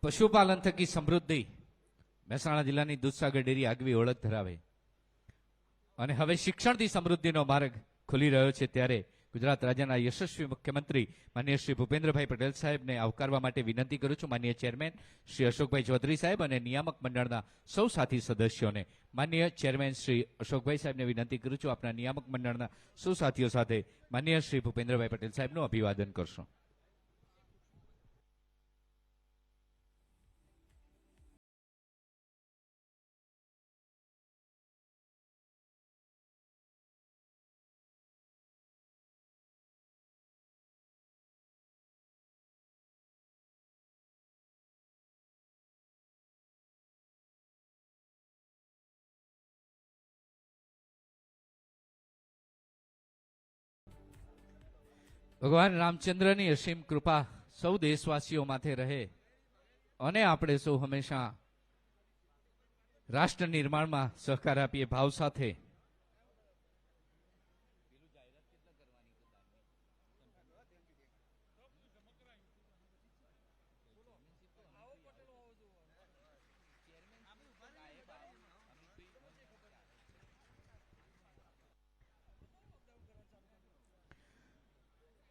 પશુપાલન થકી સમૃદ્ધિ મહેસાણા જિલ્લાની દૂધસાગર ડેરી આગવી ઓળખ ધરાવે અને હવે શિક્ષણથી સમૃદ્ધિનો માર્ગ ખુલી રહ્યો છે ત્યારે ગુજરાત રાજ્યના યશસ્વી મુખ્યમંત્રી માનનીય શ્રી ભૂપેન્દ્રભાઈ પટેલ સાહેબને આવકારવા માટે વિનંતી કરું છું. માનનીય ચેરમેન શ્રી અશોકભાઈ ચૌધરી સાહેબ અને નિયામક મંડળના સૌ સાથી સદસ્યોને માનનીય ચેરમેન શ્રી અશોકભાઈ સાહેબને વિનંતી કરું છું આપણા નિયામક મંડળના સૌ સાથીઓ સાથે માનનીય શ્રી ભૂપેન્દ્રભાઈ પટેલ સાહેબનું અભિવાદન કરશો. ભગવાન રામચંદ્રની અસીમ કૃપા સૌ દેશવાસીઓ માથે રહે અને આપણે સૌ હંમેશા રાષ્ટ્ર નિર્માણમાં સહકાર આપીએ ભાવ સાથે.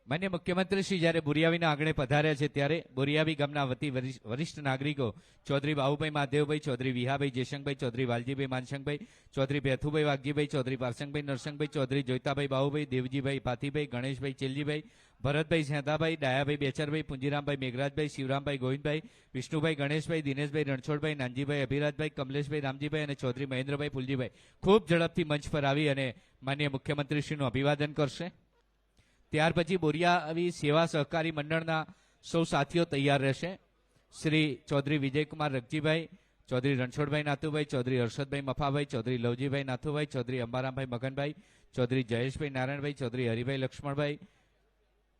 માન્ય મુખ્યમંત્રી શ્રી જ્યારે બોરિયાવીના આંગણે પધાર્યા છે ત્યારે બોરિયાવી ગામના વતી વરિષ્ઠ નાગરિકો ચૌધરી બાબુભાઈ મહાદેવભાઈ, ચૌધરી વિહાભાઈ જયશંકભાઈ, ચૌધરી વાલજીભાઈ માનશંકભાઈ, ચૌધરી બેથુભાઈ વાઘજીભાઈ, ચૌધરી પારસંગભાઈ નરસંગભાઈ, ચૌધરી જોઈતાભાઈ બાબુભાઈ, દેવજીભાઈ પાથીભાઈ, ગણેશભાઈ ચેલજીભાઈ, ભરતભાઈ સેંધાભાઈ, ડાયાભાઈ બેચરભાઈ, પુંજીરામભાઈ મેઘરાજભાઈ, શિવરામભાઈ ગોવિંદભાઈ, વિષ્ણુભાઈ ગણેશભાઈ, દિનેશભાઈ રણછોડભાઈ, નાનજીભાઈ અભિરાજભાઈ, કમલેશભાઈ રામજીભાઈ અને ચૌધરી મહેન્દ્રભાઈ પુલજીભાઈ ખૂબ ઝડપથી મંચ પર આવી અને માન્ય મુખ્યમંત્રીશ્રીનું અભિવાદન કરશે. ત્યાર પછી બોરિયાવી સેવા સહકારી મંડળના સૌ સાથીઓ તૈયાર રહેશે. શ્રી ચૌધરી વિજયકુમાર રગજીભાઈ, ચૌધરી રણછોડભાઈ નાથુભાઈ, ચૌધરી હર્ષદભાઈ મફાભાઈ, ચૌધરી લવજીભાઈ નાથુભાઈ, ચૌધરી અંબારામભાઈ મગનભાઈ, ચૌધરી જયેશભાઈ નારાયણભાઈ, ચૌધરી હરિભાઈ લક્ષ્મણભાઈ,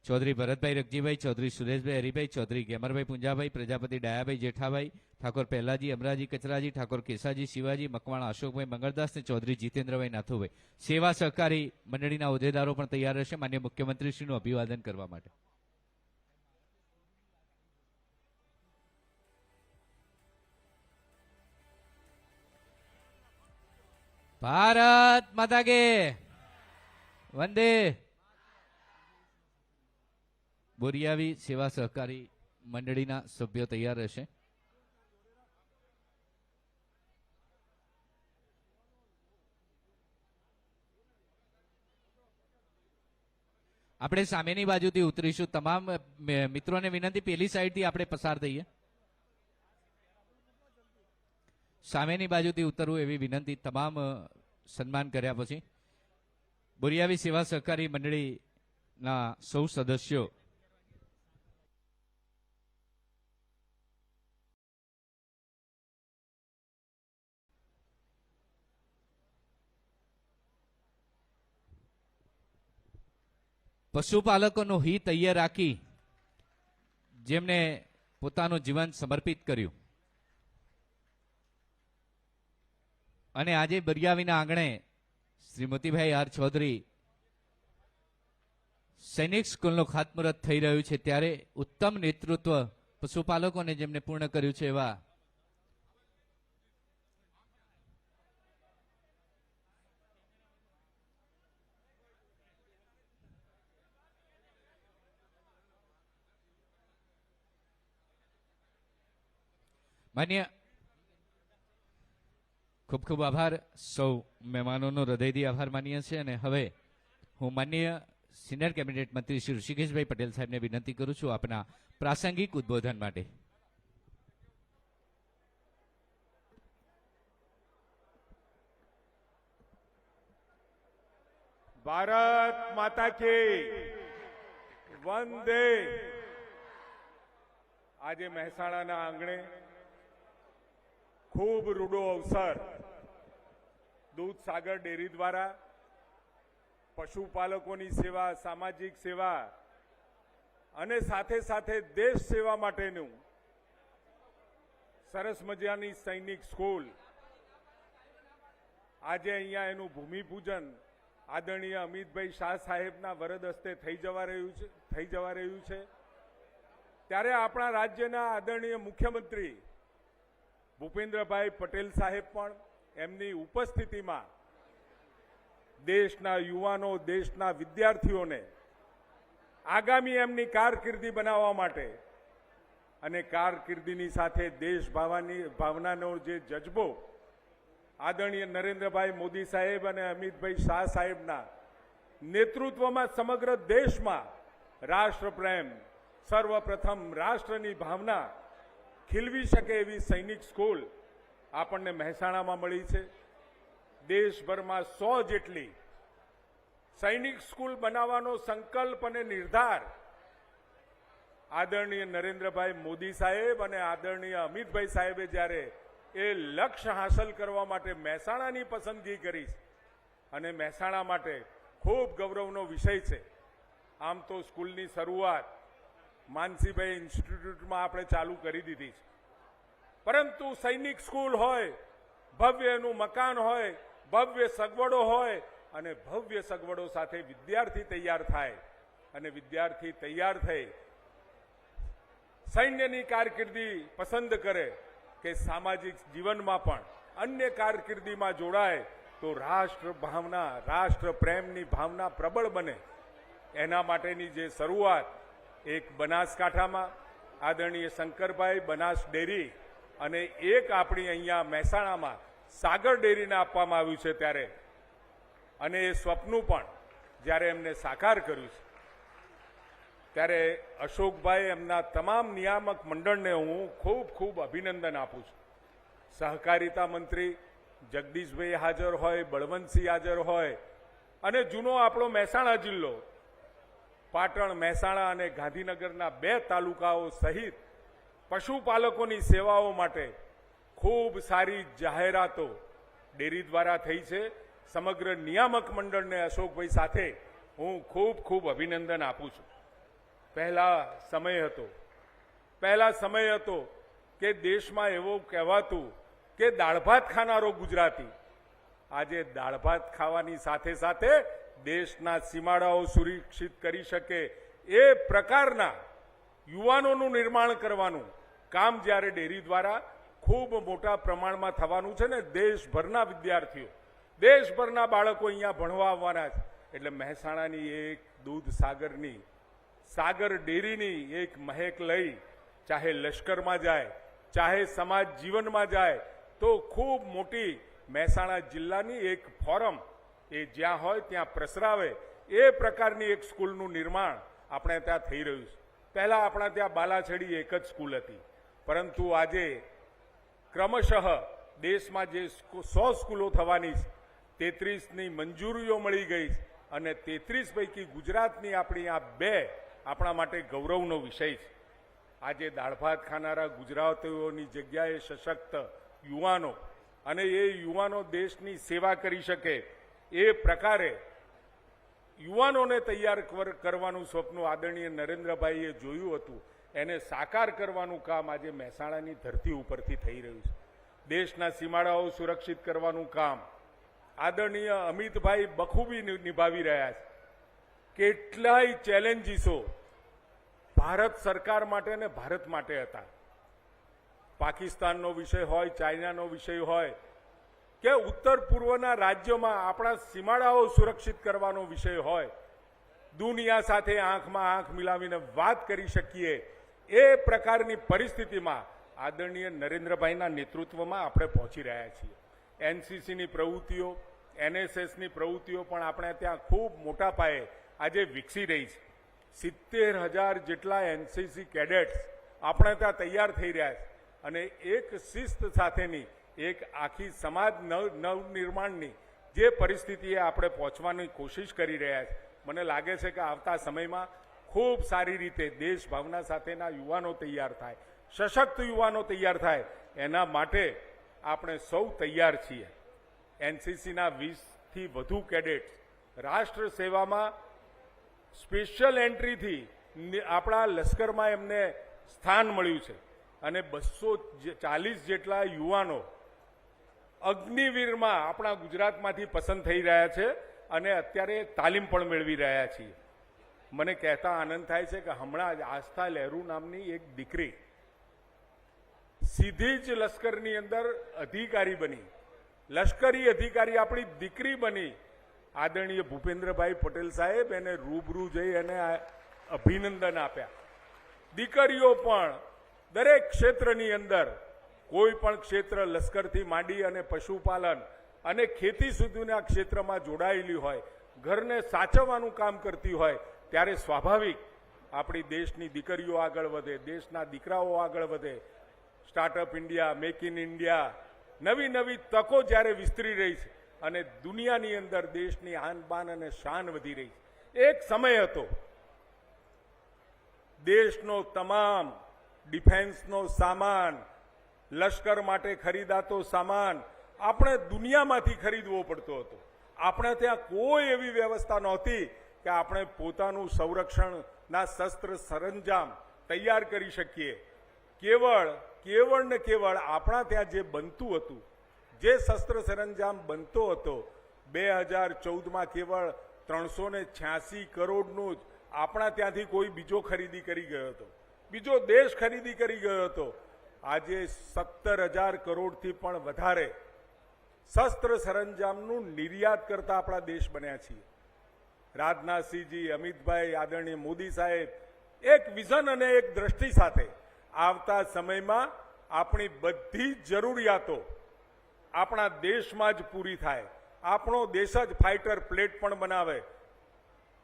ચૌધરી ભરતભાઈ રગજીભાઈ, ચૌધરી સુરેશભાઈ હરિભાઈ, ચૌધરી ગેમરભાઈ પુંજાભાઈ, પ્રજાપતિ ડાયાભાઈ જેઠાભાઈ, ઠાકોર પહેલાજી અમરાજી કચરાજી, ઠાકોર કેસાજી શિવાજી, મકવાણા અશોકભાઈ મંગળદાસ અને ચૌધરી જીતેન્દ્રભાઈ નાથુભાઈ સેવા સહકારી મંડળીના હોદ્દેદારો પણ તૈયાર રહેશે માન્ય મુખ્યમંત્રીશ્રીનું અભિવાદન કરવા માટે. ભારત માતા કે વંદે. બોરિયાવી સેવા સહકારી મંડળીના સભ્યો તૈયાર રહેશે. આપણે સામેની બાજુથી ઉતરીશું. તમામ મિત્રોને વિનંતી પેલી સાઈડથી આપણે પસાર થઈએ. સામેની બાજુથી ઉતરવું એવી વિનંતી તમામ સન્માન કર્યા પછી બોરિયાવી સેવા સહકારી મંડળીના સૌ સદસ્યો પશુપાલકોનું હિત તૈયાર રાખી જેમને પોતાનું જીવન સમર્પિત કર્યું અને આજે બોરિયાવીના આંગણે શ્રી મોતીભાઈ આર ચૌધરી સૈનિક સ્કૂલનું ખાતમુહૂર્ત થઈ રહ્યું છે ત્યારે ઉત્તમ નેતૃત્વ પશુપાલકોને જેમને પૂર્ણ કર્યું છે એવા માન્ય ખૂબ ખૂબ આભાર. સૌ મહેમાનોનો હૃદયથી આભાર માનીએ છીએ અને હવે હું માનનીય સિનિયર કેબિનેટ મંત્રી શ્રી ઋષિકેશભાઈ પટેલ સાહેબને વિનંતી કરું છું આપના પ્રાસંગિક ઉદ્બોધન માટે. ભારત માતા કી વંદે. આજે મહેસાણાના આંગણે ખૂબ રૂડો અવસર દૂધસાગર ડેરી દ્વારા પશુપાલકોની સેવા, સામાજિક સેવા અને સાથે સાથે દેશ સેવા માટેનું સરસ મજાની સૈનિક સ્કૂલ આજે અહીંયા એનું ભૂમિપૂજન આદરણીય અમિતભાઈ શાહ સાહેબના વરદ હસ્તે થઈ જવા રહ્યું છે. ત્યારે આપણા રાજ્યના આદરણીય મુખ્યમંત્રી ભૂપેન્દ્રભાઈ પટેલ સાહેબ પણ એમની ઉપસ્થિતિમાં દેશના યુવાનો, દેશના વિદ્યાર્થીઓને આગામી એમની કારકિર્દી બનાવવા માટે અને કારકિર્દીની સાથે દેશ ભાવનાનો જે જજ્બો આદરણીય નરેન્દ્રભાઈ મોદી સાહેબ અને અમિતભાઈ શાહ સાહેબના નેતૃત્વમાં સમગ્ર દેશમાં રાષ્ટ્રપ્રેમ, સર્વપ્રથમ રાષ્ટ્રની ભાવના ખીલવી શકે એવી સૈનિક સ્કૂલ આપણને મહેસાણામાં મળી છે. દેશભરમાં 100 જેટલી સૈનિક સ્કૂલ બનાવવાનો સંકલ્પ અને નિર્ધાર આદરણીય નરેન્દ્રભાઈ મોદી સાહેબ અને આદરણીય અમિતભાઈ સાહેબે જ્યારે એ લક્ષ્ય હાંસલ કરવા માટે મહેસાણાની પસંદગી કરી અને મહેસાણા માટે ખૂબ ગૌરવનો વિષય છે. આમ તો સ્કૂલની શરૂઆત માનસીભાઈ ઇન્સ્ટિટ્યૂટમાં આપણે ચાલુ કરી દીધી છે, પરંતુ સૈનિક સ્કૂલ હોય, ભવ્યનું મકાન હોય, ભવ્ય સગવડો હોય અને ભવ્ય સગવડો સાથે વિદ્યાર્થી તૈયાર થાય અને વિદ્યાર્થી તૈયાર થઈ સૈન્યની કારકિર્દી પસંદ કરે કે સામાજિક જીવનમાં પણ અન્ય કારકિર્દીમાં જોડાય તો રાષ્ટ્ર ભાવના, રાષ્ટ્ર પ્રેમની ભાવના પ્રબળ બને. એના માટેની જે શરૂઆત એક બનાસકાંઠામાં આદરણીય શંકરભાઈ બનાસ ડેરી અને એક આપણી અહીંયા મહેસાણામાં સાગર ડેરીને આપવામાં આવ્યું છે ત્યારે અને એ સ્વપ્નું પણ જ્યારે એમને સાકાર કર્યું છે ત્યારે અશોકભાઈ એમના તમામ નિયામક મંડળને હું ખૂબ ખૂબ અભિનંદન આપું છું. સહકારિતા મંત્રી જગદીશભાઈ હાજર હોય, બળવંતસિંહ હાજર હોય અને જૂનો આપણો મહેસાણા જિલ્લો પાટણ, મહેસાણા અને ગાંધીનગરના 2 તાલુકાઓ સહિત પશુપાલકોની સેવાઓ માટે ખૂબ સારી જાહેરાતો ડેરી દ્વારા થઈ છે. સમગ્ર નિયામક મંડળને અશોકભાઈ સાથે હું ખૂબ ખૂબ અભિનંદન આપું છું. પહેલા સમય હતો કે દેશમાં એવું કહેવાતું કે દાળ ભાત ખાનારો ગુજરાતી. આજે દાળ ભાત ખાવાની સાથે સાથે દેશના સીમાડાઓ સુરક્ષિત કરી શકે એ પ્રકારના યુવાનોનું નિર્માણ કરવાનું કામ જ્યારે ડેરી દ્વારા ખૂબ મોટા પ્રમાણમાં થવાનું છે ને દેશભરના વિદ્યાર્થીઓ, દેશભરના બાળકો અહીંયા ભણવા આવવાના છે. એટલે મહેસાણાની એક દૂધ સાગરની સાગર ડેરીની એક મહેક લઈ ચાહે લશ્કરમાં જાય, ચાહે સમાજ જીવનમાં જાય તો ખૂબ મોટી મહેસાણા જિલ્લાની એક ફોરમ એ જ્યાં હોય ત્યાં પ્રસરાવે એ પ્રકારની એક સ્કૂલનું નિર્માણ આપણે ત્યાં થઈ રહ્યું છે. પહેલા આપણા ત્યાં બાલાછડી એક જ સ્કૂલ હતી, પરંતુ આજે ક્રમશઃ દેશમાં જે 100 સ્કૂલો થવાની છે 33ની મંજૂરીઓ મળી ગઈ અને 33 પૈકી ગુજરાતની આપણી આ 2 આપણા માટે ગૌરવનો વિષય છે. આજે દાળ ભાત ખાનારા ગુજરાતીઓની જગ્યાએ સશક્ત યુવાનો અને એ યુવાનો દેશની સેવા કરી શકે એ પ્રકારે યુવાનોને તૈયાર કરવાનું સ્વપ્ન આદરણીય નરેન્દ્રભાઈએ જોયું હતું, એને સાકાર કરવાનું કામ આજે મહેસાણાની ધરતી ઉપરથી થઈ રહ્યું છે. દેશના સીમાડાઓ સુરક્ષિત કરવાનું કામ આદરણીય અમિતભાઈ બખૂબી નિભાવી રહ્યા છે. કેટલાય ચેલેન્જીસો ભારત સરકાર માટે અને ભારત માટે હતા. પાકિસ્તાનનો વિષય હોય, ચાઇનાનો વિષય હોય કે ઉત્તર પૂર્વના રાજ્યોમાં આપણા સીમાડાઓ સુરક્ષિત કરવાનો વિષય હોય, દુનિયા સાથે આંખમાં આંખ મિલાવીને વાત કરી શકીએ એ પ્રકારની પરિસ્થિતિમાં આદરણીય નરેન્દ્રભાઈના નેતૃત્વમાં આપણે પહોંચી રહ્યા છીએ. એનસીસીની પ્રવૃત્તિઓ, એનએસએસની પ્રવૃત્તિઓ પણ આપણે ત્યાં ખૂબ મોટા પાયે આજે વિકસી રહી છે. 70,000 જેટલા એનસીસી કેડેટ્સ આપણે ત્યાં તૈયાર થઈ રહ્યા છે અને એક શિસ્ત સાથેની એક આખી સમાજ નવનિર્માણની જે પરિસ્થિતિએ આપણે પહોંચવાની કોશિશ કરી રહ્યા છે. મને લાગે છે કે આવતા સમયમાં ખૂબ સારી રીતે દેશ ભાવના સાથેના યુવાનો તૈયાર થાય, સશક્ત યુવાનો તૈયાર થાય, એના માટે આપણે સૌ તૈયાર છીએ. એનસીસીના 20થી વધુ કેડેટ્સ રાષ્ટ્ર સેવામાં સ્પેશિયલ એન્ટ્રીથી આપણા લશ્કરમાં એમને સ્થાન મળ્યું છે અને 240 જેટલા યુવાનો અગ્નિવીરમાં આપણા ગુજરાતમાંથી પસંદ થઈ રહ્યા છે અને અત્યારે તાલીમ પણ મેળવી રહ્યા છીએ. મને કહેતા આનંદ થાય છે કે હમણાં જ આસ્થા લહેરુ નામની એક દીકરી સીધી જ લશ્કરની અંદર અધિકારી બની, લશ્કરી અધિકારી આપણી દીકરી બની. આદરણીય ભૂપેન્દ્રભાઈ પટેલ સાહેબ એને રૂબરૂ જઈ અને અભિનંદન આપ્યા. દીકરીઓ પણ દરેક ક્ષેત્રની અંદર કોઈ પણ ક્ષેત્ર લશ્કરથી માંડી અને પશુપાલન અને ખેતી સુધીના ક્ષેત્રમાં જોડાયેલી હોય, ઘરને સાચવવાનું કામ કરતી હોય, ત્યારે સ્વાભાવિક આપણી દેશની દીકરીઓ આગળ વધે, દેશના દીકરાઓ આગળ વધે. Startup India, make in India, નવી નવી તકો જ્યારે વિસ્તરી રહી છે અને દુનિયાની અંદર દેશની આન બાન અને શાન વધી રહી છે. એક સમય હતો દેશનો તમામ ડિફેન્સનો સામાન, લશ્કર માટે ખરીદાતો સામાન આપણે દુનિયામાંથી ખરીદવો પડતો હતો. આપણે ત્યાં કોઈ એવી વ્યવસ્થા નહોતી કે આપણે પોતાનું સંરક્ષણના શસ્ત્ર સરંજામ તૈયાર કરી શકીએ. કેવળ ને કેવળ આપણા ત્યાં જે બનતું હતું, જે શસ્ત્ર સરંજામ બનતો હતો, 2014માં કેવળ 386 કરોડનું જ આપણા ત્યાંથી કોઈ બીજો ખરીદી કરી ગયો હતો, બીજો દેશ ખરીદી કરી ગયો હતો. આજે 17,000 કરોડથી પણ વધારે શસ્ત્ર સરંજામનું નિર્યાત કરતા આપણા દેશ બન્યા છીએ. રાજનાથસિંહજી, અમિતભાઈ, આદરણીય મોદી સાહેબ એક વિઝન અને એક દ્રષ્ટિ સાથે આવતા સમયમાં આપણી બધી જ જરૂરિયાતો આપણા દેશમાં જ પૂરી થાય. આપણો દેશ જ ફાઇટર પ્લેટ પણ બનાવે,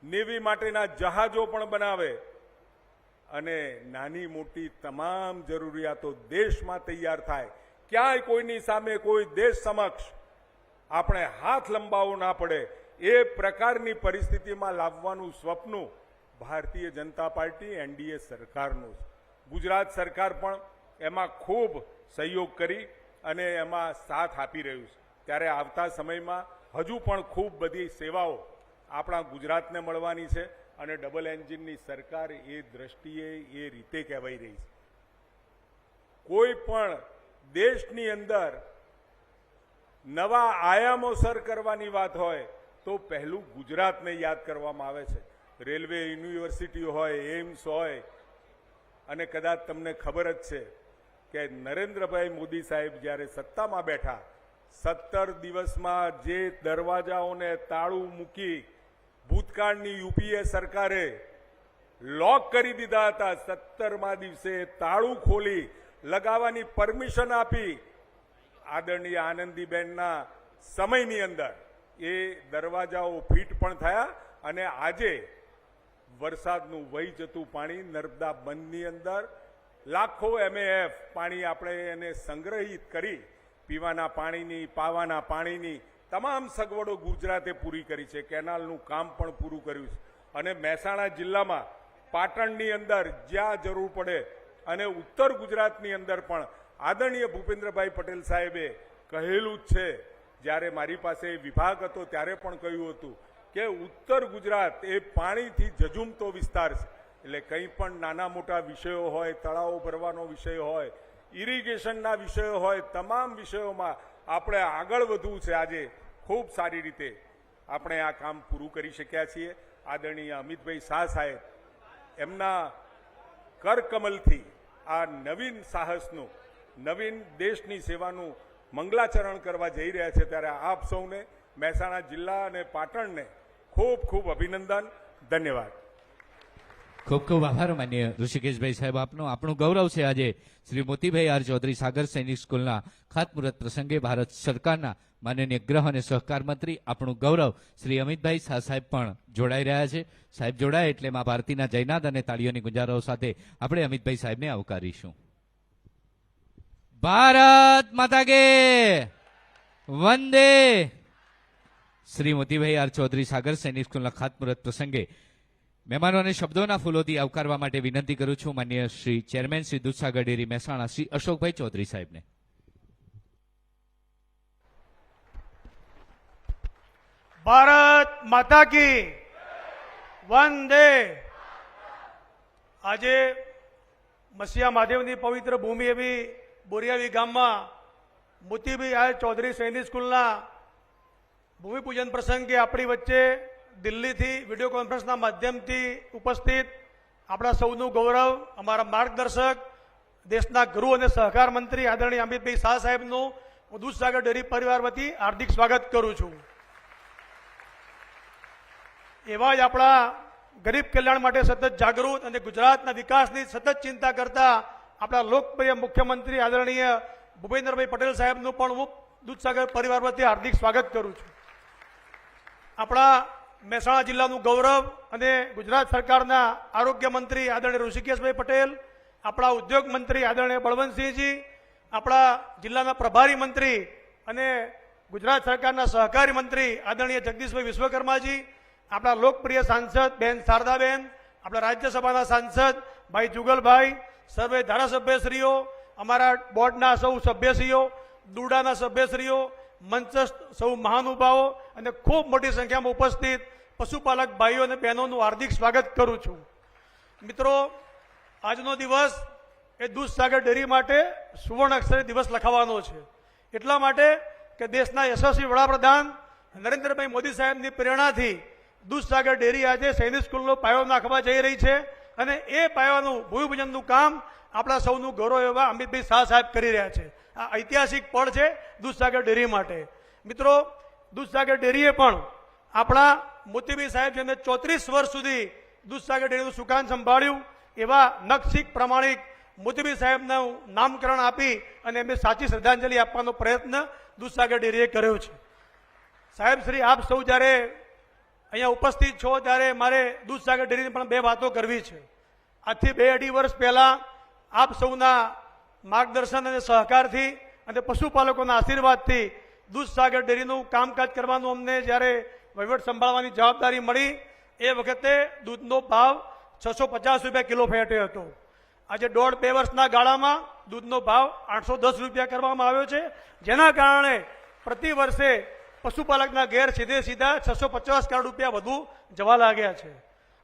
નેવી માટેના જહાજો પણ બનાવે અને નાની મોટી તમામ જરૂરિયાતો દેશમાં તૈયાર થાય. ક્યાંય કોઈની સામે કોઈ દેશ સમક્ષ આપણે હાથ લંબાવવો ના પડે એ પ્રકારની પરિસ્થિતિમાં લાવવાનું સ્વપ્ન ભારતીય જનતા પાર્ટી એનડીએ સરકારનું છે. ગુજરાત સરકાર પણ એમાં ખૂબ સહયોગ કરી અને એમાં સાથ આપી રહ્યું છે. ત્યારે આવતા સમયમાં હજુ પણ ખૂબ બધી સેવાઓ આપણા ગુજરાતને મળવાની છે અને ડબલ એન્જિનની સરકાર એ દ્રષ્ટિએ એ રીતે કહેવાઈ રહી છે. કોઈ પણ દેશની અંદર નવા આયામો સર કરવાની વાત હોય તો પહેલું ગુજરાતને યાદ કરવામાં આવે છે. રેલવે યુનિવર્સિટી હોય, એમ્સ હોય, અને કદાચ તમને ખબર જ છે કે નરેન્દ્રભાઈ મોદી સાહેબ જ્યારે સત્તામાં બેઠા 17 દિવસમાં જે દરવાજાઓને તાળું મૂકી ભૂતકાળની યુપીએ સરકારે લોક કરી દીધા હતા, 17મા દિવસે તાળું ખોલી લગાવવાની પરમિશન આપી. આદરણીય આનંદીબેનના સમયની અંદર એ દરવાજાઓ ફિટ પણ થયા અને આજે વરસાદનું વહી જતું પાણી નર્મદા બંધની અંદર લાખો MAF પાણી આપણે એને સંગ્રહિત કરી પીવાના પાણીની, પાવાના પાણીની તમામ સગવડો ગુજરાતે પૂરી કરી છે. કેનાલનું કામ પણ પૂરું કર્યું છે અને મહેસાણા જિલ્લામાં પાટણની અંદર જ્યાં જરૂર પડે અને ઉત્તર ગુજરાતની અંદર પણ આદરણીય ભૂપેન્દ્રભાઈ પટેલ સાહેબે કહેલું જ છે. જ્યારે મારી પાસે વિભાગ હતો ત્યારે પણ કહ્યું હતું કે ઉત્તર ગુજરાત એ પાણીથી ઝઝૂમતો વિસ્તાર છે. એટલે કંઈ પણ નાના મોટા વિષયો હોય, તળાવો ભરવાનો વિષય હોય, ઇરિગેશનના વિષયો હોય, તમામ વિષયોમાં આપણે આગળ વધવું છે. આજે ખૂબ સારી રીતે આપણે આ કામ પૂરું કરી શક્યા છીએ. આદરણીય અમિતભાઈ શાહ સાહેબ એમના કરકમલથી આ નવીન સાહસનું, નવીન દેશની સેવાનું મંગલાચરણ કરવા જઈ રહ્યા છે. ત્યારે આપ સૌને, મહેસાણા જિલ્લા અને પાટણને ખૂબ ખૂબ અભિનંદન, ધન્યવાદ. ખૂબ ખૂબ આભાર માન્ય ઋષિકેશભાઈ સાહેબ આપનો. આપણું ગૌરવ છે આજે શ્રી મોતીભાઈ આર ચૌધરી સાગર સૈનિક સ્કૂલના ખાતમુહૂર્ત પ્રસંગે ભારત સરકારના માનનીય ગૃહ અને સહકાર મંત્રી, આપણું ગૌરવ શ્રી અમિતભાઈ શાહ સાહેબ પણ જોડાઈ રહ્યા છે. સાહેબ જોડાય એટલે માં ભારતીના જયનાદ અને તાળીઓની ગુંજારાઓ સાથે આપણે અમિતભાઈ સાહેબને આવકારીશું. ભારત માતા કે વંદે. શ્રી મોતીભાઈ આર ચૌધરી સાગર સૈનિક સ્કૂલના ખાતમુહૂર્ત પ્રસંગે મહેમાનોને શબ્દોના ફૂલોથી આવકારવા માટે વિનંતી કરું છું માન્ય શ્રી ચેરમેન શ્રી દૂધસાગર ડેરી મહેસાણા શ્રી અશોકભાઈ ચૌધરી સાહેબને. ભારત માતા કી વંદે. આજે મસિયા મહાદેવની પવિત્ર ભૂમિ એવી બોરિયાવી ગામમાં મોતીભાઈ આર ચૌધરી સૈનિક સ્કૂલના ભૂમિપૂજન પ્રસંગે આપણી વચ્ચે દિલ્હીથી વિડીયો કોન્ફરન્સના માધ્યમથી ઉપસ્થિત આપણા સૌનું ગૌરવ, અમારા માર્ગદર્શક, દેશના ગૃહ અને સહકાર મંત્રી આદરણીય અમિતભાઈ શાહ સાહેબનું હું દૂધસાગર ડેરી પરિવાર વતી હાર્દિક સ્વાગત કરું છું. એવા જ આપણા ગરીબ કલ્યાણ માટે સતત જાગૃત અને ગુજરાતના વિકાસની સતત ચિંતા કરતા આપણા લોકપ્રિય મુખ્યમંત્રી આદરણીય ભૂપેન્દ્રભાઈ પટેલ સાહેબનું પણ હું દૂધસાગર પરિવાર વતી હાર્દિક સ્વાગત કરું છું. આપણા મહેસાણા જિલ્લાનું ગૌરવ અને ગુજરાત સરકારના આરોગ્ય મંત્રી આદરણીય ઋષિકેશભાઈ પટેલ, આપણા ઉદ્યોગ મંત્રી આદરણીય બળવંતસિંહજી, આપણા જિલ્લાના પ્રભારી મંત્રી અને ગુજરાત સરકારના સહકારી મંત્રી આદરણીય જગદીશભાઈ વિશ્વકર્માજી, આપણા લોકપ્રિય સાંસદ બેન શારદાબેન, આપણા રાજ્યસભાના સાંસદ ભાઈ જુગલભાઈ, સર્વે ધારાસભ્યશ્રીઓ, અમારા બોર્ડના સૌ સભ્યશ્રીઓ, દુડાના સભ્યશ્રીઓ, મંચસ્થ સૌ મહાનુભાવો અને ખૂબ મોટી સંખ્યામાં ઉપસ્થિત પશુપાલક ભાઈઓ અને બહેનોનું હાર્દિક સ્વાગત કરું છું. મિત્રો, આજનો દિવસ એ દૂધસાગર ડેરી માટે સુવર્ણ અક્ષરે દિવસ લખાવવાનો છે. એટલા માટે કે દેશના યશસ્વી વડાપ્રધાન નરેન્દ્રભાઈ મોદી સાહેબની પ્રેરણાથી દૂધસાગર ડેરી આજે સૈનિક સ્કૂલનો પાયો નાખવા જઈ રહી છે અને એ પાયાનું ભૂમિપૂજનનું કામ આપણા સૌનું ગૌરવ એવા અમિતભાઈ શાહ સાહેબ કરી રહ્યા છે. આ ઐતિહાસિક પળ છે દૂધસાગર ડેરી માટે. મિત્રો, દૂધસાગર ડેરીએ પણ આપણા મોતીભાઈ સાહેબ જેમને 34 વર્ષ સુધી દૂધસાગર ડેરીનું સુકાન સંભાળ્યું એવા નખશીખ પ્રમાણિક મોતીભાઈ સાહેબનું નામકરણ આપી અને એમને સાચી શ્રદ્ધાંજલિ આપવાનો પ્રયત્ન દૂધસાગર ડેરીએ કર્યો છે. સાહેબ શ્રી, આપ સૌ જ્યારે અહીંયા ઉપસ્થિત છો ત્યારે મારે દૂધસાગર ડેરીની પણ બે વાતો કરવી છે. આજથી 2-2.5 વર્ષ પહેલા આપ સૌના માર્ગદર્શન અને સહકારથી અને પશુપાલકોના આશીર્વાદથી દૂધસાગર ડેરીનું કામકાજ કરવાનું અમને જ્યારે વહીવટ સંભાળવાની જવાબદારી મળી એ વખતે દૂધનો ભાવ 650 રૂપિયા કિલો ફેટે હતો. આજે 1.5-2 વર્ષના ગાળામાં દૂધનો ભાવ 810 રૂપિયા કરવામાં આવ્યો છે, જેના કારણે પ્રતિ વર્ષે પશુપાલકના ઘેર સીધે સીધા 650 કરોડ રૂપિયા વધુ જવા લાગ્યા છે.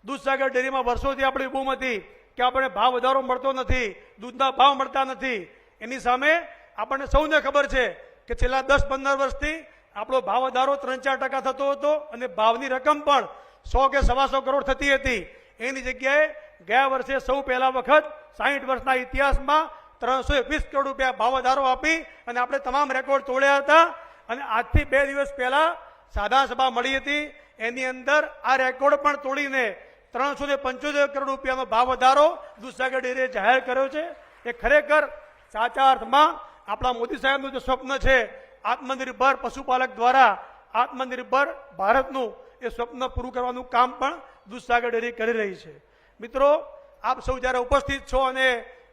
દૂધસાગર ડેરીમાં વર્ષોથી આપણી બૂમ હતી કે આપણે ભાવ વધારો મળતો નથી, દૂધના ભાવ મળતા નથી. એની સામે આપણને સૌને ખબર છે કે છેલ્લા 10-15 વર્ષથી આપણો ભાવ વધારો 3-4% થતો હતો અને ભાવની રકમ પણ 100 કે 125 કરોડ થતી હતી. એની જગ્યાએ ગયા વર્ષે સૌ પહેલા વખત 60 વર્ષના ઇતિહાસમાં 321 કરોડ રૂપિયા ભાવ વધારો આપી અને આપણે તમામ રેકોર્ડ તોડ્યા હતા. અને આજથી 2 દિવસ પહેલા સાધા સભા મળી હતી, એની અંદર આ રેકોર્ડ પણ તોડીને 375 કરોડ રૂપિયાનો ભાવ વધારો દૂધસાગર ડેરીએ જાહેર કર્યો છે. એ ખરેખર સાચા અર્થમાં આપણા મોદી સાહેબનું જે સ્વપ્ન છે આત્મનિર્ભર પશુપાલક દ્વારા આત્મનિર્ભર ભારતનું એ સ્વપ્ન પૂરું કરવાનું કામ પણ દૂધસાગર ડેરી કરી રહી છે. મિત્રો, આપ સૌ જ્યારે ઉપસ્થિત છો અને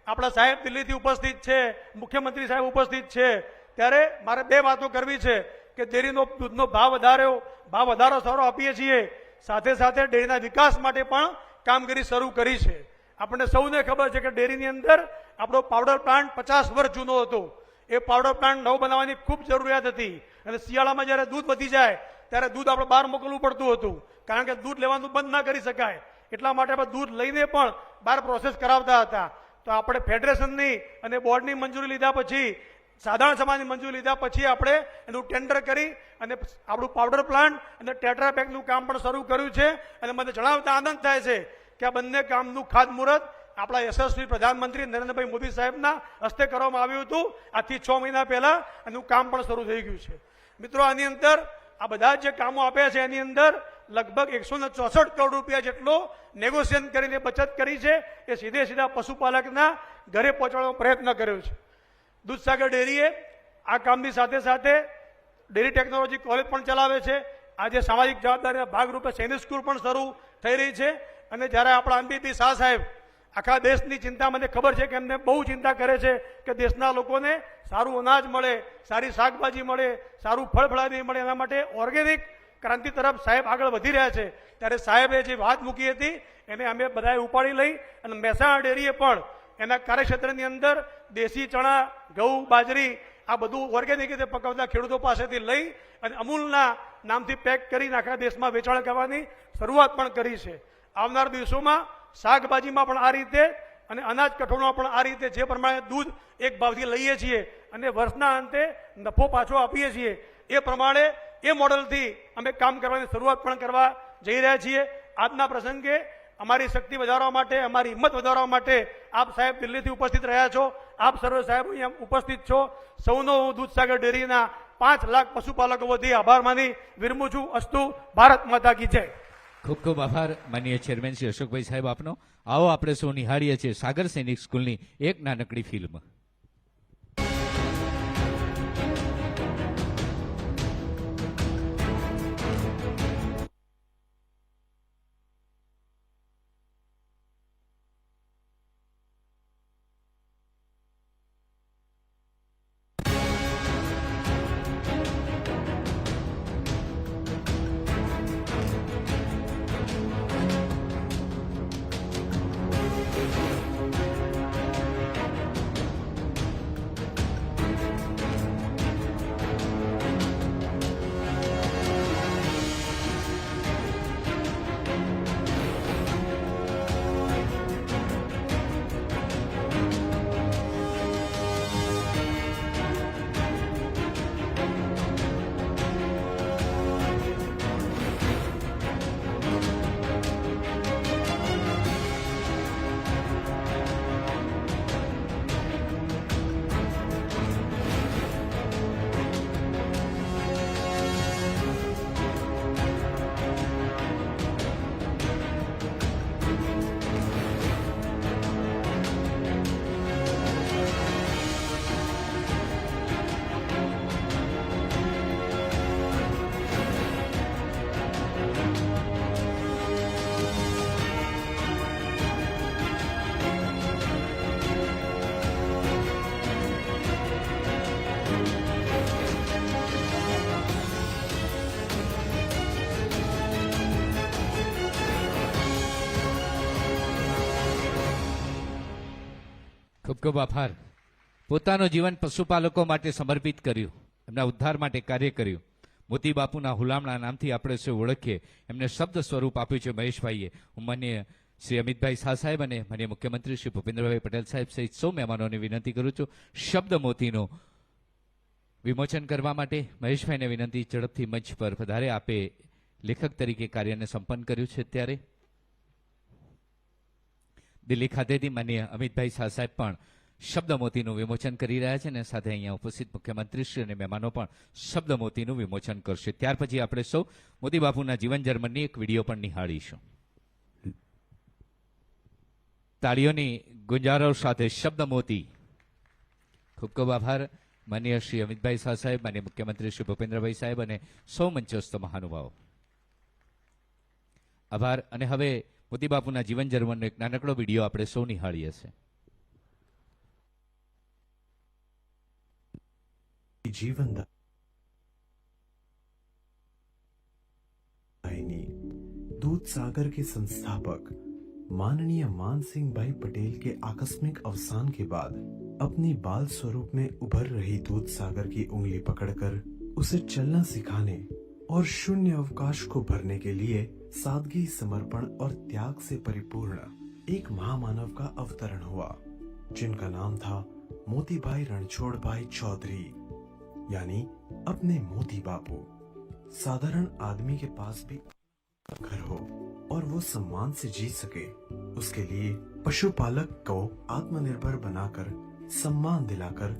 આપણા સાહેબ દિલ્હીથી ઉપસ્થિત છે, મુખ્યમંત્રી સાહેબ ઉપસ્થિત છે, ત્યારે મારે બે વાતો કરવી છે કે ડેરીનો દૂધનો ભાવ વધારો સારો આપીએ છીએ, સાથે સાથે ડેરીના વિકાસ માટે પણ કામગીરી શરૂ કરી છે. આપણને સૌને ખબર છે કે ડેરીની અંદર આપણો પાવડર પ્લાન્ટ 50 વર્ષ જૂનો હતો. એ પાવડર પ્લાન્ટ નવો બનાવવાની ખૂબ જરૂરિયાત હતી અને શિયાળામાં જ્યારે દૂધ વધી જાય ત્યારે દૂધ આપણે બહાર મોકલવું પડતું હતું, કારણ કે દૂધ લેવાનું બંધ ના કરી શકાય. એટલા માટે આપણે દૂધ લઈને પણ બહાર પ્રોસેસ કરાવતા હતા. તો આપણે ફેડરેશનની અને બોર્ડની મંજૂરી લીધા પછી, સાધારણ સભાની મંજૂરી લીધા પછી આપણે એનું ટેન્ડર કરી અને આપણું પાવડર પ્લાન્ટ અને ટેટ્રા પેકનું કામ પણ શરૂ કર્યું છે. અને મને જણાવતા આનંદ થાય છે કે આ બંને કામનું ખાતમુહૂર્ત આપણા યશસ્વી પ્રધાનમંત્રી નરેન્દ્રભાઈ મોદી સાહેબના હસ્તે કરવામાં આવ્યું હતું આજથી 6 મહિના પહેલા. એનું કામ પણ શરૂ થઈ ગયું છે. મિત્રો, આની અંદર આ બધા જે કામો આપ્યા છે એની અંદર લગભગ 164 કરોડ રૂપિયા જેટલો નેગોશિએશન કરીને બચત કરી છે. એ સીધા પશુપાલકના ઘરે પહોંચાડવાનો પ્રયત્ન કર્યો છે. દૂધસાગર ડેરીએ આ કામની સાથે સાથે ડેરી ટેકનોલોજી કોલેજ પણ ચલાવે છે. આજે સામાજિક જવાબદારીના ભાગરૂપે સૈનિક સ્કૂલ પણ શરૂ થઈ રહી છે. અને જ્યારે આપણા અમિતભાઈ શાહ સાહેબ આખા દેશની ચિંતા, મને ખબર છે કે એમને બહુ ચિંતા કરે છે કે દેશના લોકોને સારું અનાજ મળે, સારી શાકભાજી મળે, સારું ફળફળાદી મળે, એના માટે ઓર્ગેનિક ક્રાંતિ તરફ સાહેબ આગળ વધી રહ્યા છે. ત્યારે સાહેબે જે વાત મૂકી હતી એને અમે બધાએ ઉપાડી લઈ અને મહેસાણા ડેરીએ પણ એના કાર્યક્ષેત્રની અંદર દેશી ચણા, ઘઉં, બાજરી આ બધું ઓર્ગેનિક રીતે પકવતા ખેડૂતો પાસેથી લઈ અને અમૂલના નામથી પેક કરી આખા દેશમાં વેચાણ કરવાની શરૂઆત પણ કરી છે. આવનાર દિવસોમાં શાકભાજીમાં પણ આ રીતે અને અનાજ કઠોળમાં પણ આ રીતે જે પ્રમાણે દૂધ એક ભાવથી લઈએ છીએ અને વર્ષના અંતે નફો પાછો આપીએ છીએ, એ પ્રમાણે એ મોડલથી અમે કામ કરવાની શરૂઆત પણ કરવા જઈ રહ્યા છીએ. આજના પ્રસંગે અમારી શક્તિ વધારવા માટે, અમારી હિંમત વધારવા માટે આપ સાહેબ દિલ્હીથી ઉપસ્થિત રહ્યા છો. આપ સર્વે સાહેબ અહીંયા ઉપસ્થિત છો. સૌનો હું દૂધસાગર ડેરીના 5 લાખ પશુપાલકો વતી આભાર માની વિરમું છું. અસ્તુ. ભારત માતા કી જય. ખૂબ ખૂબ આભાર માનનીય ચેરમેન શ્રી અશોકભાઈ સાહેબ આપનો. આવો આપણે સૌ નિહાળીએ છીએ સાગર સૈનિક સ્કૂલની એક નાનકડી ફિલ્મ. ખૂબ ખૂબ આભાર. પોતાનું જીવન પશુપાલકો માટે સમર્પિત કર્યું, એમના ઉદ્ધાર માટે કાર્ય કર્યું. મોતી બાપુના હુલામણા નામથી આપણે સૌ ઓળખીએ. એમને શબ્દ સ્વરૂપ આપ્યું છે મહેશભાઈએ. હું માન્ય શ્રી અમિતભાઈ શાહ સાહેબ અને માન્ય મુખ્યમંત્રી શ્રી ભૂપેન્દ્રભાઈ પટેલ સાહેબ સહિત સૌ મહેમાનોને વિનંતી કરું છું શબ્દ મોતીનું વિમોચન કરવા માટે. મહેશભાઈને વિનંતી, ઝડપથી મંચ પર પધારે. આપે લેખક તરીકે કાર્યને સંપન્ન કર્યું છે. ત્યારે દિલ્હી ખાતેથી માન્ય અમિતભાઈ શાહ સાહેબ પણ શબ્દ મોતીનું વિમોચન કરી રહ્યા છે અને સાથે અહીંયા ઉપસ્થિત મુખ્યમંત્રીશ્રી અને મહેમાનો પણ શબ્દ મોતીનું વિમોચન કરશે. ત્યાર પછી આપણે સૌ મોતી બાપુના જીવન જર્મનની એક વિડીયો પણ નિહાળીશું. તાળીઓની ગુંજારો સાથે શબ્દ મોતી. ખૂબ ખૂબ આભાર માનનીય શ્રી અમિતભાઈ શાહ સાહેબ, માનનીય મુખ્યમંત્રી શ્રી ભૂપેન્દ્રભાઈ સાહેબ અને સૌ મંચસ્થ મહાનુભાવો. આભાર. અને હવે મોતી બાપુના જીવન જર્મનનો એક નાનકડો વિડીયો આપણે સૌ નિહાળીએ છીએ. जीवन दूध सागर के संस्थापक माननीय मान सिंह भाई पटेल के आकस्मिक अवसान के बाद अपनी बाल स्वरूप में उभर रही दूध सागर की उंगली पकड़कर उसे चलना सिखाने और शून्य अवकाश को भरने के लिए सादगी, समर्पण और त्याग से परिपूर्ण एक महामानव का अवतरण हुआ, जिनका नाम था मोतीभाई रणछोड़भाई चौधरी, यानी अपने मोती बापू. साधारण आदमी के पास भी घर हो और वो सम्मान से जी सके, उसके लिए पशुपालक को आत्मनिर्भर बनाकर सम्मान दिलाकर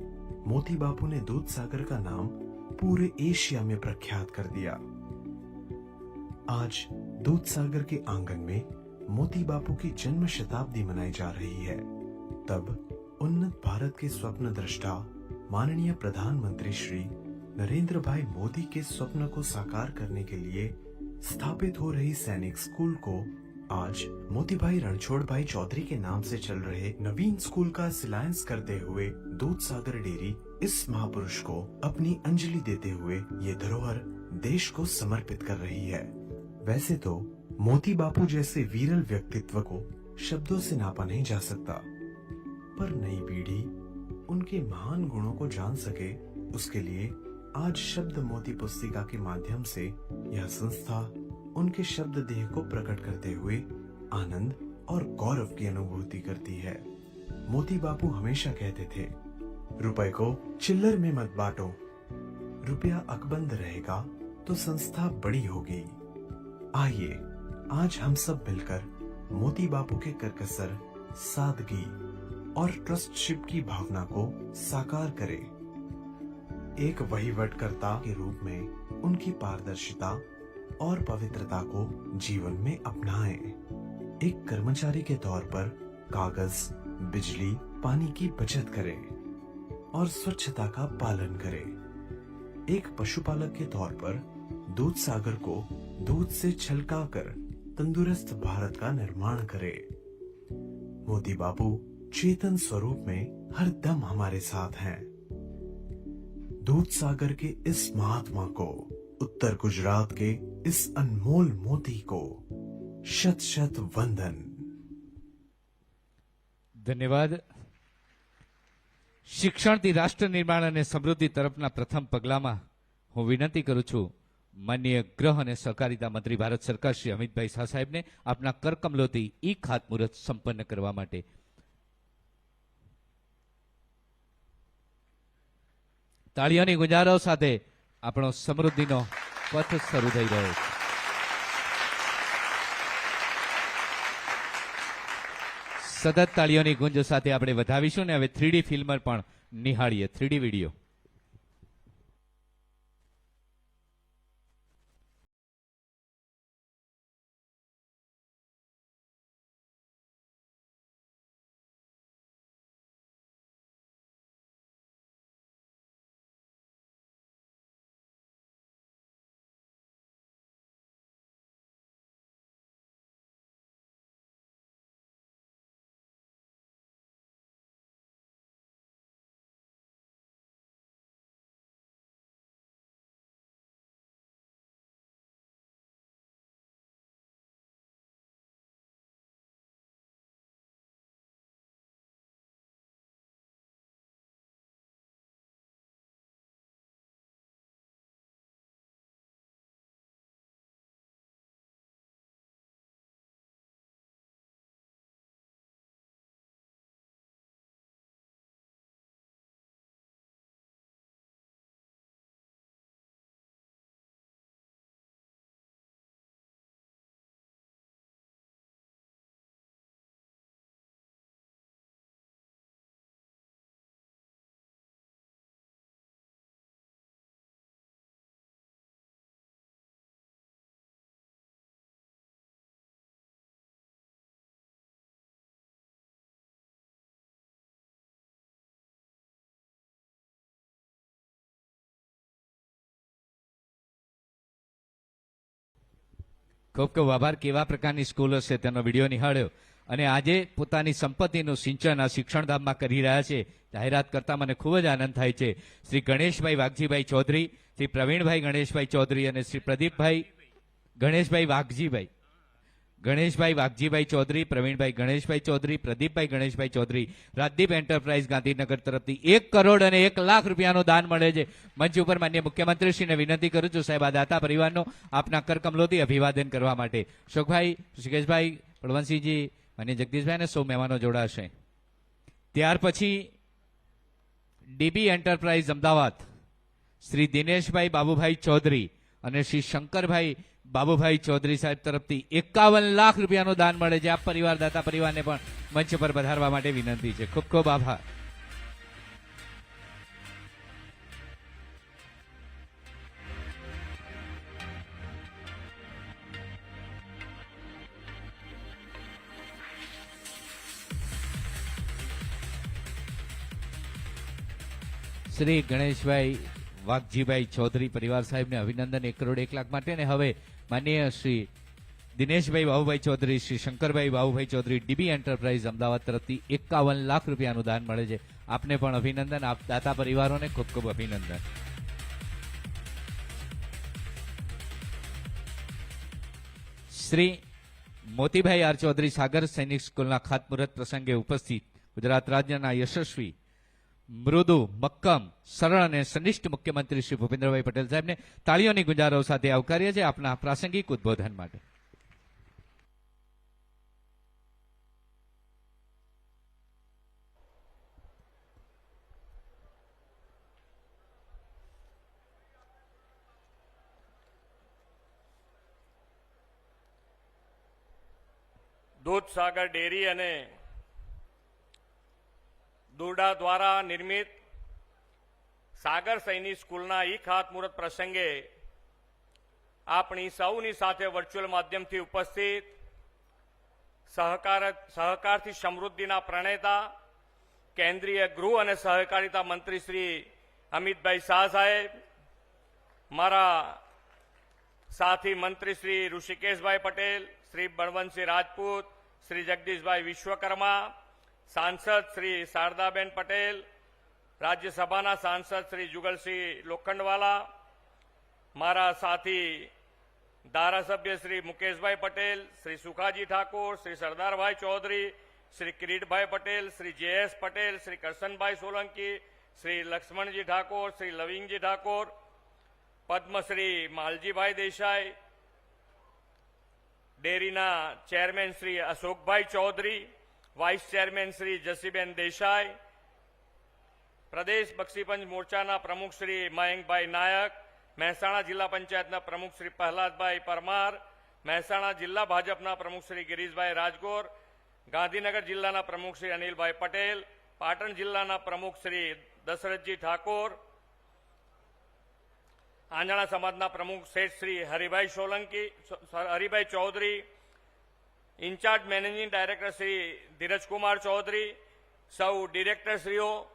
मोती बापू ने दूध सागर का नाम पूरे एशिया में प्रख्यात कर दिया. आज दूध सागर के आंगन में मोती बापू की जन्म शताब्दी मनाई जा रही है. तब उन्नत भारत के स्वप्न दृष्टा माननीय प्रधानमंत्री श्री नरेंद्र भाई मोदी के स्वप्न को साकार करने के लिए स्थापित हो रही सैनिक स्कूल को आज मोतीभाई रणछोड़भाई चौधरी के नाम से चल रहे नवीन स्कूल का शिलान्यास करते हुए दूध सागर डेयरी इस महापुरुष को अपनी अंजलि देते हुए ये धरोहर देश को समर्पित कर रही है. वैसे तो मोती बापू जैसे वीरल व्यक्तित्व को शब्दों से नापा नहीं जा सकता, पर नई पीढ़ी उनके महान गुणों को जान सके, उसके लिए आज शब्द मोती पुस्तिका के माध्यम से यह संस्था उनके शब्द देह को प्रकट करते हुए आनंद और गौरव की अनुभूति करती है. मोती बापू हमेशा कहते थे, रुपए को चिल्लर में मत बांटो, रुपया अकबंद रहेगा तो संस्था बड़ी होगी. आइए आज हम सब मिलकर मोती बापू के करकसर, सादगी और ट्रस्टशिप की भावना को साकार करें। एक वहीवटकर्ता के रूप में उनकी पारदर्शिता और पवित्रता को जीवन में अपनाएं। एक कर्मचारी के तौर पर कागज, बिजली, पानी की बचत करें और स्वच्छता का पालन करें। एक पशुपालक के तौर पर दूध सागर को दूध से छलकाकर तंदुरुस्त भारत का निर्माण करें। मोती बापू चेतन स्वरूप में हर दम हमारे साथ हैं। दूध सागर के इस महात्मा को, उत्तर गुजरात के इस अनमोल मोती को शत शत वंदन। ધન્યવાદ. શિક્ષણથી રાષ્ટ્ર નિર્માણ અને સમૃદ્ધિ તરફના પ્રથમ પગલામાં હું વિનંતી કરું છું માનનીય ગૃહ અને સહકારિતા મંત્રી ભારત સરકાર શ્રી અમિતભાઈ શાહ સાહેબને આપના કરકમલોથી ઈ ખાતમુહૂર્ત સંપન્ન કરવા માટે. તાળીઓની ગુંજારો સાથે આપણો સમૃદ્ધિનો પથ શરૂ થઈ રહ્યો છે. સતત તાળીઓની ગુંજ સાથે આપણે વધાવીશું ને હવે 3D ફિલ્મ પણ નિહાળીએ, 3D વિડીયો. ખૂબ ખૂબ આભાર. કેવા પ્રકારની સ્કૂલ હશે તેનો વિડીયો નિહાળ્યો અને આજે પોતાની સંપત્તિનું સિંચન આ શિક્ષણધામમાં કરી રહ્યા છે. જાહેરાત કરતા મને ખૂબ જ આનંદ થાય છે. શ્રી ગણેશભાઈ વાઘજીભાઈ ચૌધરી, શ્રી પ્રવીણભાઈ ગણેશભાઈ ચૌધરી અને શ્રી પ્રદીપભાઈ ગણેશભાઈ વાઘજીભાઈ, ગણેશભાઈ વાઘજીભાઈ ચૌધરી, પ્રવીણભાઈ ગણેશભાઈ ચૌધરી, પ્રદીપભાઈ ગણેશભાઈ ચૌધરી, રાજદીપ એન્ટરપ્રાઇઝ ગાંધીનગર તરફથી 1 કરોડ અને 1 લાખ રૂપિયાનું દાન મળે છે. મંચ ઉપર માન્ય મુખ્યમંત્રીશ્રીને વિનંતી કરું છું સાહેબ આ દાતા પરિવારનો આપના કરકમલોથી અભિવાદન કરવા માટે. અશોકભાઈ, ઋષિકેશભાઈ, બળવંતસિંહજી, માન્ય જગદીશભાઈ અને સૌ મહેમાનો જોડાશે. ત્યાર પછી ડીબી એન્ટરપ્રાઇઝ અમદાવાદ શ્રી દિનેશભાઈ બાબુભાઈ ચૌધરી અને શ્રી શંકરભાઈ બાબુભાઈ ચૌધરી સાહેબ તરફથી 51 લાખ રૂપિયાનું દાન મળે છે. આ પરિવાર દાતા પરિવારને પણ મંચ પર પધારવા માટે વિનંતી છે. ખૂબ ખૂબ આભાર. શ્રી ગણેશભાઈ વાઘજીભાઈ ચૌધરી પરિવાર સાહેબને અભિનંદન 1 કરોડ 1 લાખ માટે. અને હવે માનનીય શ્રી દિનેશભાઈ બાબુભાઈ ચૌધરી, શ્રી શંકરભાઈ બાબુભાઈ ચૌધરી, ડીબી એન્ટરપ્રાઇઝ અમદાવાદ તરફથી 51 લાખ રૂપિયાનું દાન મળે છે. આપને પણ અભિનંદન, આપ દાતા પરિવારોને ખૂબ ખૂબ અભિનંદન. શ્રી મોતીભાઈ આર ચૌધરી સાગર સૈનિક સ્કૂલના ખાતમુહૂર્ત પ્રસંગે ઉપસ્થિત ગુજરાત રાજ્યના યશસ્વી, મૃદુ, મક્કમ, સરળ અને સનિષ્ઠ મુખ્યમંત્રી શ્રી ભૂપેન્દ્રભાઈ પટેલ સાહેબને તાળીઓની ગુંજારો સાથે આવકારીએ છીએ આપના પ્રાસંગિક ઉદ્બોધન માટે. દૂધસાગર ડેરી અને દોરડા દ્વારા નિર્મિત સાગર સૈનિક સ્કૂલના ઈ ખાતમુહૂર્ત પ્રસંગે આપણી સૌની સાથે વર્ચ્યુઅલ માધ્યમથી ઉપસ્થિત સહકારથી સમૃદ્ધિના પ્રણેતા કેન્દ્રીય ગૃહ અને સહકારિતા મંત્રી શ્રી અમિતભાઈ શાહ સાહેબ, મારા સાથી મંત્રી શ્રી ઋષિકેશભાઈ પટેલ, શ્રી બળવંતસિંહ રાજપૂત, શ્રી જગદીશભાઈ વિશ્વકર્મા, સાંસદ શ્રી શારદાબેન પટેલ, રાજ્યસભાના સાંસદ શ્રી જુગલસિંહ લોખંડવાલા, મારા સાથી ધારાસભ્ય શ્રી મુકેશભાઈ પટેલ, શ્રી સુખાજી ઠાકોર, શ્રી સરદારભાઈ ચૌધરી, શ્રી કિરીટભાઈ પટેલ, શ્રી જે.એસ. પટેલ, શ્રી કરશનભાઈ સોલંકી, શ્રી લક્ષ્મણજી ઠાકોર, શ્રી લવિંગજી ઠાકોર, પદ્મશ્રી માલજીભાઈ દેસાઈ, ડેરીના ચેરમેન શ્રી અશોકભાઈ ચૌધરી, વાઇસ ચેરમેન શ્રી જસીબેન દેસાઈ, પ્રદેશ બક્ષીપંચ મોરચાના પ્રમુખ શ્રી મયંકભાઈ નાયક, મહેસાણા જિલ્લા પંચાયતના પ્રમુખ શ્રી પ્રહલાદભાઈ પરમાર, મહેસાણા જિલ્લા ભાજપના પ્રમુખ શ્રી ગિરીશભાઈ રાજગોર, ગાંધીનગર જિલ્લાના પ્રમુખ શ્રી અનિલભાઈ પટેલ, પાટણ જિલ્લાના પ્રમુખ શ્રી દશરથજી ઠાકોર, આંજણા સમાજના પ્રમુખ Sheth Shri Haribhai Chaudhary, incharge managing director Shri Dhirajkumar Chaudhary, સૌ ડિરેક્ટરશ્રીઓ,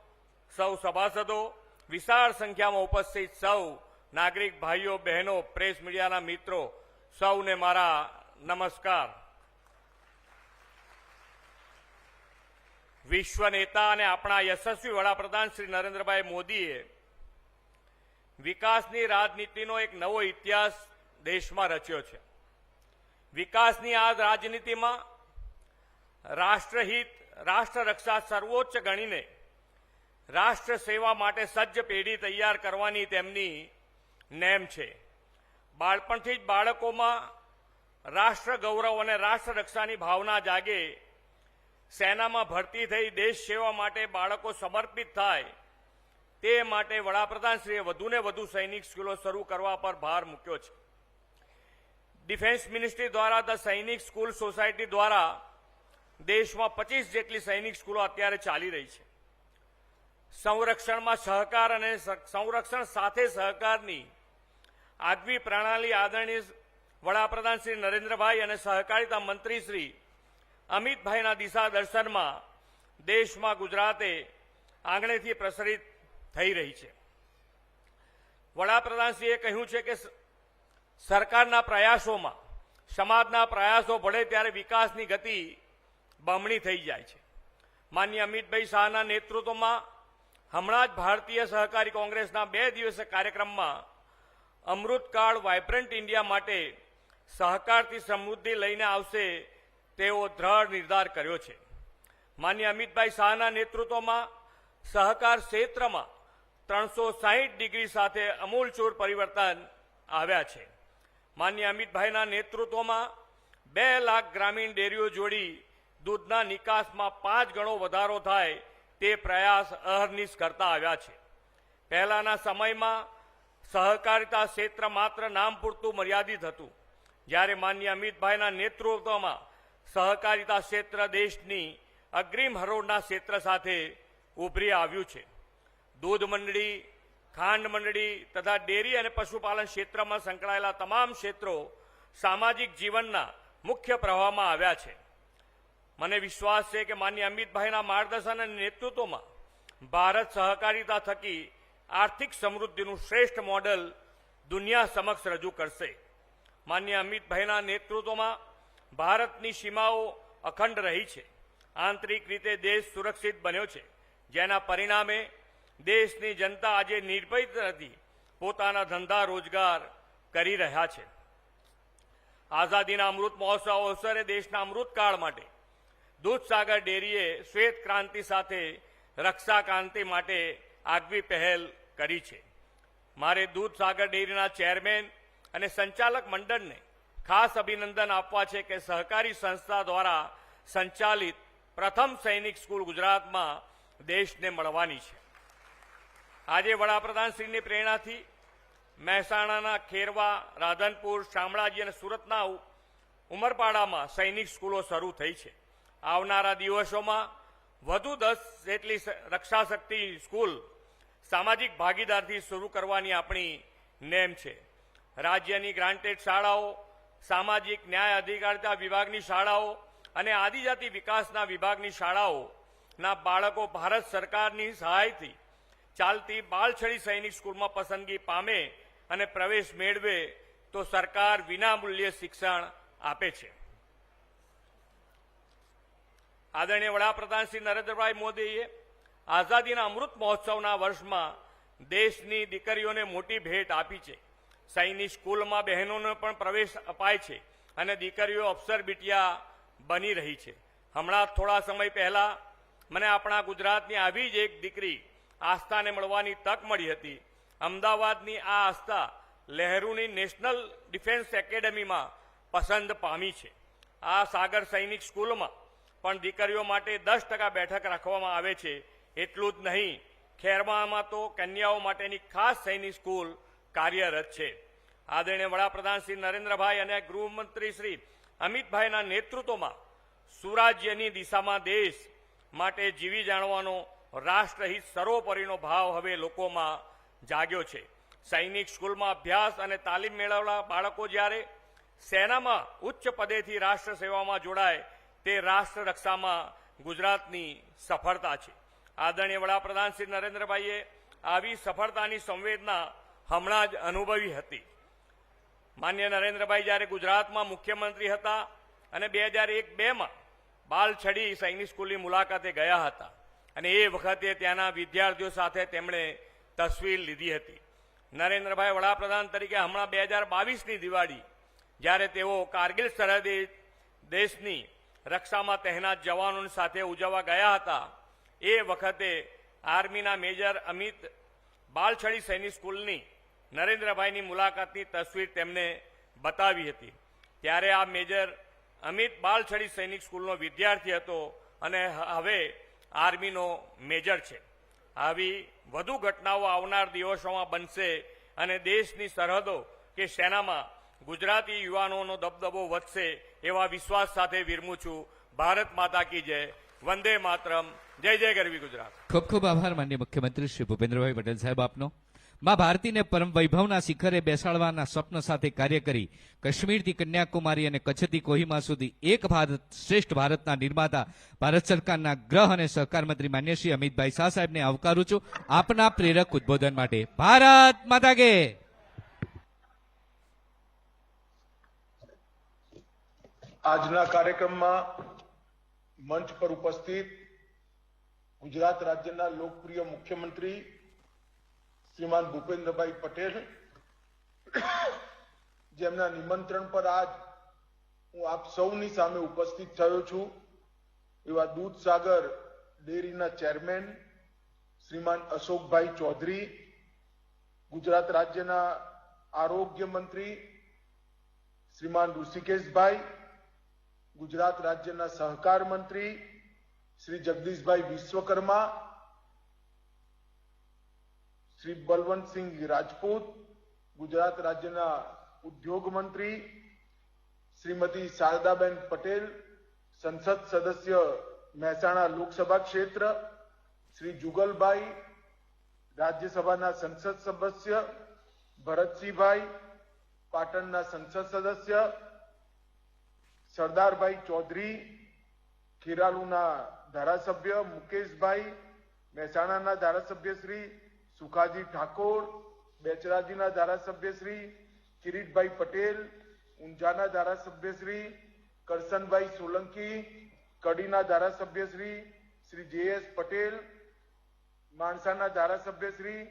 સૌ સભાસદો, વિશાળ સંખ્યામાં ઉપસ્થિત સૌ નાગરિક ભાઈઓ બહેનો, પ્રેસ મીડિયાના મિત્રો, સૌને મારા નમસ્કાર. વિશ્વ નેતા અને આપણા યશસ્વી વડાપ્રધાન શ્રી નરેન્દ્રભાઈ મોદીએ વિકાસની રાજનીતિનો એક નવો ઇતિહાસ દેશમાં રચ્યો છે. વિકાસની આ રાજનીતિમાં રાષ્ટ્રહિત, રાષ્ટ્રરક્ષા સર્વોચ્ચ ગણીને રાષ્ટ્ર સેવા માટે સજ્જ પેઢી તૈયાર કરવાની તેમની નેમ છે. બાળપણથી જ બાળકોમાં રાષ્ટ્ર ગૌરવ અને રાષ્ટ્રરક્ષાની ભાવના જાગે, સેનામાં ભરતી થઈ દેશ સેવા માટે બાળકો સમર્પિત થાય, તે માટે વડાપ્રધાનશ્રીએ વધુને વધુ સૈનિક સ્કૂલો શરૂ કરવા પર ભાર મૂક્યો છે. ડિફેન્સ મિનિસ્ટ્રી દ્વારા ધ સૈનિક સ્કૂલ સોસાયટી દ્વારા દેશમાં 25 જેટલી સૈનિક સ્કૂલો અત્યારે ચાલી રહી છે. સંરક્ષણમાં સહકાર અને સંરક્ષણ સાથે સહકારની આગવી પ્રણાલી આદરણીય વડાપ્રધાન શ્રી નરેન્દ્રભાઈ અને સહકારિતા મંત્રી શ્રી અમિતભાઈના દિશા દર્શનમાં દેશમાં ગુજરાતે આંગણેથી પ્રસરિત થઈ રહી છે. વડાપ્રધાનશ્રીએ કહ્યું છે કે સરકારના પ્રયાસોમાં સમાજના પ્રયાસો ભળે ત્યારે વિકાસની ગતિ બમણી થઈ જાય છે. માનનીય અમિતભાઈ શાહના નેતૃત્વમાં હમણાં જ ભારતીય સહકારી કોંગ્રેસના 2 દિવસીય કાર્યક્રમમાં અમૃતકાળ વાઇબ્રન્ટ ઇન્ડિયા માટે સહકારથી સમૃદ્ધિ લઈને આવશે તેવો દ્રઢ નિર્ધાર કર્યો છે. માનનીય અમિતભાઈ શાહના નેતૃત્વમાં સહકાર ક્ષેત્રમાં 360 ડિગ્રી સાથે અમૂલચૂર પરિવર્તન આવ્યા છે. માનનીય અમિતભાઈના નેતૃત્વમાં 2 લાખ ગ્રામીણ ડેરીઓ જોડી દૂધના નિકાસમાં 5 ગણો વધારો થાય તે પ્રયાસ અહર્નિશ કરતા આવ્યા છે. પહેલાના સમયમાં સહકારિતા ક્ષેત્ર માત્ર નામ પૂરતું મર્યાદિત હતું, જ્યારે માનનીય અમિતભાઈના નેતૃત્વમાં સહકારિતા ક્ષેત્ર દેશની અગ્રીમ હરોળના ક્ષેત્ર સાથે ઉભરી આવ્યું છે. દૂધ મંડળી, ખાંડ મંડળી તથા ડેરી અને પશુપાલન ક્ષેત્રમાં સંકળાયેલા તમામ ક્ષેત્રો સામાજિક જીવનના મુખ્ય પ્રવાહમાં આવ્યા છે. મને વિશ્વાસ છે કે માનનીય અમિતભાઈના માર્ગદર્શન અને નેતૃત્વમાં ભારત સહકારિતા થકી આર્થિક સમૃદ્ધિનું શ્રેષ્ઠ મોડલ દુનિયા સમક્ષ રજૂ કરશે. માનનીય અમિતભાઈના નેતૃત્વમાં ભારતની સીમાઓ અખંડ રહી છે. આંતરિક રીતે દેશ સુરક્ષિત બન્યો છે, જેના પરિણામે દેશની જનતા આજે નિર્ભયતાથી પોતાના ધંધા રોજગાર કરી રહ્યા છે. આઝાદીના અમૃત મહોત્સવ અવસરે દેશના અમૃતકાળ માટે દૂધસાગર ડેરીએ શ્વેત ક્રાંતિ સાથે રક્ષા ક્રાંતિ માટે આગવી પહેલ કરી છે. મારે દૂધસાગર ડેરીના ચેરમેન અને સંચાલક મંડળને ખાસ અભિનંદન આપવા છે કે સહકારી સંસ્થા દ્વારા સંચાલિત પ્રથમ સૈનિક સ્કૂલ ગુજરાતમાં દેશને મળવાની છે. આજે વડાપ્રધાનશ્રીની પ્રેરણાથી મહેસાણાના ખેરવા, રાધનપુર, શામળાજી અને સુરતના ઉમરપાડામાં સૈનિક સ્કૂલો શરૂ થઈ છે. આવનારા દિવસોમાં વધુ 10 જેટલી રક્ષા શક્તિ સ્કૂલ સામાજિક ભાગીદારથી શરૂ કરવાની આપણી નેમ છે. રાજ્યની ગ્રાન્ટેડ શાળાઓ, સામાજિક ન્યાય અધિકારિતા વિભાગની શાળાઓ અને આદિજાતિ વિકાસના વિભાગની શાળાઓના બાળકો ભારત સરકારની સહાયથી ચાલતી બાલછડી સૈનિક સ્કૂલમાં પસંદગી પામે અને પ્રવેશ મેળવે તો સરકાર વિનામૂલ્યે શિક્ષણ આપે છે. આદરણીય વડાપ્રધાન શ્રી નરેન્દ્રભાઈ મોદીએ આઝાદીના અમૃત મહોત્સવના વર્ષમાં દેશની દીકરીઓને મોટી ભેટ આપી છે. સૈનિક સ્કૂલમાં બહેનોને પણ પ્રવેશ અપાય છે અને દીકરીઓ અફસર બિટિયા બની રહી છે. હમણાં થોડા સમય પહેલા મને આપણા ગુજરાતની આવી જ એક દીકરી આસ્થાને મળવાની તક મળી હતી. અમદાવાદની આ આસ્થા લહેરુની નેશનલ ડિફેન્સ એકેડેમીમાં પસંદ પામી છે. આ સાગર સૈનિક સ્કૂલમાં પણ દીકરીઓ માટે 10% બેઠક રાખવામાં આવે છે. એટલું જ નહીં, ખેરમામાં તો કન્યાઓ માટેની ખાસ સૈનિક સ્કૂલ કાર્યરત છે. આદરણીય વડાપ્રધાન શ્રી નરેન્દ્રભાઈ અને ગૃહમંત્રી શ્રી અમિતભાઈના નેતૃત્વમાં સુરાજ્યની દિશામાં દેશ માટે જીવી જાણવાનો રાષ્ટ્રહિત સર્વોપરીનો ભાવ હવે લોકોમાં જાગ્યો છે. સૈનિક સ્કૂલમાં અભ્યાસ અને તાલીમ મેળવેલા બાળકો જ્યારે સેનામાં ઉચ્ચ પદેથી રાષ્ટ્ર સેવામાં જોડાય તે રાષ્ટ્ર રક્ષામાં ગુજરાતની સફળતા છે. આદરણીય વડાપ્રધાન શ્રી નરેન્દ્રભાઈએ આવી સફળતાની સંવેદના હમણાં જ અનુભવી હતી. માન્ય નરેન્દ્રભાઈ જ્યારે ગુજરાતમાં મુખ્યમંત્રી હતા અને 2001-2માં બાલછડી સૈનિક સ્કૂલની મુલાકાતે ગયા હતા અને એ વખતે ત્યાંના વિદ્યાર્થીઓ સાથે તેમણે તસવીર લીધી હતી. નરેન્દ્રભાઈ વડાપ્રધાન તરીકે હમણાં 2022ની દિવાળી જ્યારે તેઓ કારગિલ સરહદે દેશની રક્ષામાં તહેનાત જવાનોની સાથે ઉજવવા ગયા હતા, એ વખતે આર્મીના મેજર અમિત બાલછડી સૈનિક સ્કૂલની નરેન્દ્રભાઈની મુલાકાતની તસવીર તેમને બતાવી હતી. ત્યારે આ મેજર અમિત બાલછડી સૈનિક સ્કૂલનો વિદ્યાર્થી હતો અને હવે આર્મીનો મેજર છે. આવી વધુ ઘટનાઓ આવનાર દિવસોમાં બનશે અને દેશની સરહદો કે સેનામાં ગુજરાતી યુવાનોનો દબદબો વધશે એવા વિશ્વાસ સાથે વિરમું છું. ભારત માતા કી જય. વંદે માતરમ. જય જય ગરવી ગુજરાત. ખૂબ ખૂબ આભાર માનનીય મુખ્યમંત્રી શ્રી ભૂપેન્દ્રભાઈ પટેલ સાહેબ આપનો. માં ભારતીને પરમ વૈભવના શિખરે બેસાડવાના સ્વપ્ન સાથે કાર્ય કરી કાશ્મીરથી કન્યાકુમારી અને કચ્છથી કોહિમા સુધી એક ભારત શ્રેષ્ઠ ભારતના નિર્માતા ભારત સરકારના ગૃહ અને સહકાર મંત્રી માન્ય શ્રી અમિતભાઈ શાહ સાહેબને આવકારું છું આપના પ્રેરક ઉદબોધન માટે. ભારત માતા કે. આજના કાર્યક્રમમાં મંચ પર ઉપસ્થિત ગુજરાત રાજ્યના લોકપ્રિય મુખ્યમંત્રી શ્રીમાન ભૂપેન્દ્રભાઈ પટેલ, જેમના નિમંત્રણ પર આજ હું આપ સૌની સામે ઉપસ્થિત થયો છું, એવા દૂધસાગર ડેરીના ચેરમેન શ્રીમાન અશોકભાઈ ચૌધરી, ગુજરાત રાજ્યના આરોગ્ય મંત્રી શ્રીમાન ઋષિકેશભાઈ, ગુજરાત રાજ્યના સહકાર મંત્રી શ્રી જગદીશભાઈ વિશ્વકર્મા, શ્રી બલવંતસિંહ રાજપૂત, ગુજરાત રાજ્યના ઉદ્યોગ મંત્રી શ્રીમતી શારદાબેન પટેલ, સંસદ સદસ્ય મહેસાણા લોકસભા ક્ષેત્ર શ્રી જુગલભાઈ, રાજ્યસભાના સંસદ સદસ્ય ભરતસિંહભાઈ, પાટણના સંસદ સદસ્ય સરદારભાઈ ચૌધરી, ખેરાલુના ધારાસભ્ય મુકેશભાઈ, મહેસાણાના ધારાસભ્ય શ્રી સુખાજી ઠાકોર, બેચરાજીના ધારાસભ્ય શ્રી કિરીટભાઈ પટેલ, ઊંઝાના ધારાસભ્ય શ્રી કરસનભાઈ સોલંકી, કડીના ધારાસભ્ય શ્રી જે.એસ. પટેલ, માણસાના ધારાસભ્ય શ્રી